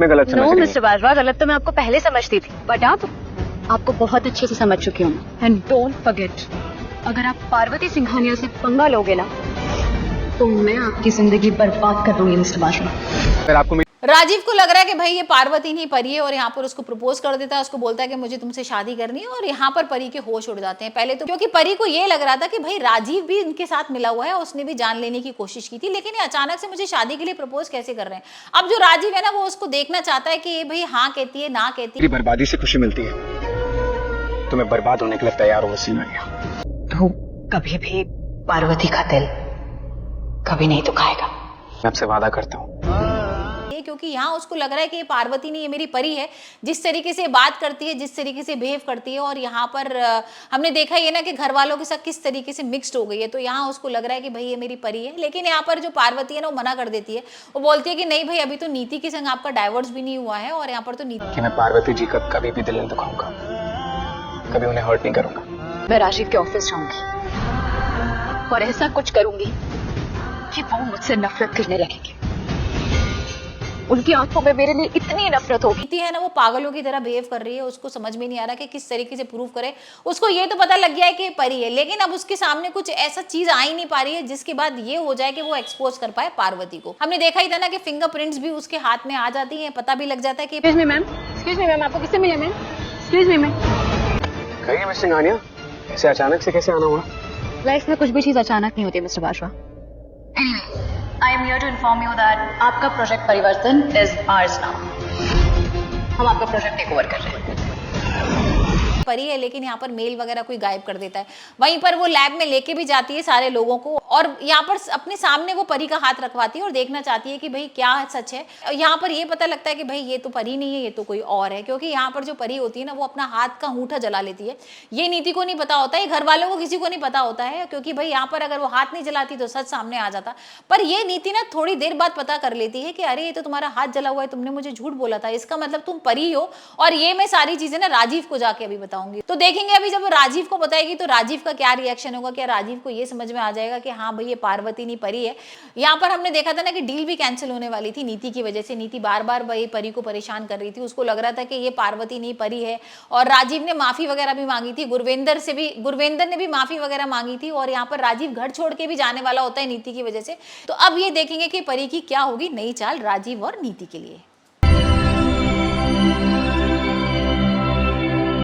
मैं गलत समझ रही हूँ। मिस्टर बाजवा, गलत तो मैं आपको पहले समझती थी, बट अब आपको बहुत अच्छे से समझ चुकी हूँ। एंड डोंट फॉरगेट, अगर आप पार्वती सिंघानिया से पंगा लोगे ना, तो मैं आपकी जिंदगी बर्बाद कर दूंगी मिस्टर बाजवा। अगर आपको राजीव को लग रहा है कि भाई ये पार्वती नहीं परी है और यहाँ पर उसको प्रपोज कर देता है, उसको बोलता है कि मुझे तुमसे शादी करनी है और यहाँ पर परी के होश उड़ जाते हैं। पहले तो क्योंकि परी को ये लग रहा था कि भाई राजीव भी इनके साथ मिला हुआ है, उसने भी जान लेने की कोशिश की थी, लेकिन ये अचानक से मुझे शादी के लिए प्रपोज कैसे कर रहे हैं। अब जो राजीव है ना, वो उसको देखना चाहता है कि ये भाई हाँ कहती है ना कहती है। बर्बादी से खुशी मिलती है तो मैं बर्बाद होने के लिए तैयार हूँ सिंघानिया। तो कभी भी पार्वती का दिल कभी नहीं दुखाएगा। मैं आपसे वादा करता हूँ। क्योंकि यहाँ उसको लग रहा है कि ये पार्वती नहीं, ये मेरी परी है। जिस तरीके से बात करती है, जिस तरीके से बिहेव करती है, और यहाँ पर हमने देखा ये ना कि घर वालों के साथ किस तरीके से मिक्स्ड हो गई है, तो यहाँ उसको लग रहा है कि भाई ये मेरी परी है। लेकिन यहाँ पर जो पार्वती है ना, वो मना कर देती है। वो बोलती है कि नहीं भाई, अभी तो नीति के संग आपका डाइवोर्स भी नहीं हुआ है और यहाँ पर तो नीति कि मैं पार्वती जी का कभी भी दिल नहीं दुखाऊंगा, कभी उन्हें हर्ट नहीं करूंगा। मैं राजीव के ऑफिस जाऊंगी और ऐसा कुछ करूंगी कि वो मुझसे नफरत करने लगेंगे। उनकी आंखों में मेरे लिए इतनी नफरत होगी। नीति है ना, वो पागलों की तरह बिहेव कर रही है। उसको समझ में नहीं आ रहा कि किस तरीके से प्रूव करे। उसको ये तो पता लग गया है कि परी है, लेकिन अब उसके सामने कुछ ऐसा चीज आ ही नहीं पा रही है जिसके बाद ये हो जाए कि वो एक्सपोज कर पाए पार्वती को। हमने देखा ही था ना कि फिंगरप्रिंट्स भी उसके हाथ में आ जाती है, पता भी लग जाता है कि एक्सक्यूज मी मैम, आपको किससे मिले मैम? Excuse me ma'am. कहिए मिस सिंघानिया, ऐसे अचानक से कैसे आना हुआ? लाइफ में कुछ भी चीज अचानक नहीं होती mister Bajwa. I am here to inform you that आपका प्रोजेक्ट परिवर्तन is ours now। हम आपका प्रोजेक्ट टेक ओवर कर रहे हैं। परी है, लेकिन यहाँ पर मेल वगैरह कोई गायब कर देता है। वहीं पर वो लैब में लेके भी जाती है सारे लोगों को, और यहाँ पर अपने सामने वो परी का हाथ रखवाती है और देखना चाहती है कि भाई क्या सच है। यहाँ पर ये पता लगता है कि भाई ये तो परी नहीं है, ये तो कोई और है, क्योंकि यहाँ पर जो परी होती है ना, वो अपना हाथ का अंगूठा जला लेती है। ये नीति को नहीं पता होता है, घर वालों को किसी को नहीं पता होता है, क्योंकि भाई यहाँ पर अगर वो हाथ नहीं जलाती तो सच सामने आ जाता। पर ये नीति ना थोड़ी देर बाद पता कर लेती है कि अरे ये तो तुम्हारा हाथ जला हुआ है, तुमने मुझे झूठ बोला था, इसका मतलब तुम परी हो। और ये मैं सारी चीजें ना राजीव को जाके अभी बताऊंगी। तो देखेंगे अभी जब राजीव को बताएगी तो राजीव का क्या रिएक्शन होगा। क्या राजीव को ये समझ में आ जाएगा कि हाँ भाई ये पार्वती नहीं परी है। यहाँ पर हमने देखा था ना कि डील भी कैंसिल होने वाली थी नीति की वजह से। नीति बार बार भाई परी को परेशान कर रही थी, उसको लग रहा था कि ये पार्वती नहीं परी है। और राजीव ने माफी वगैरह भी मांगी थी, गुरवेंद्र ने भी माफी वगैरह मांगी थी। और यहाँ पर राजीव घर छोड़ के भी जाने वाला होता है नीति की वजह से। तो अब ये देखेंगे कि परी की क्या होगी नई चाल राजीव और नीति के लिए।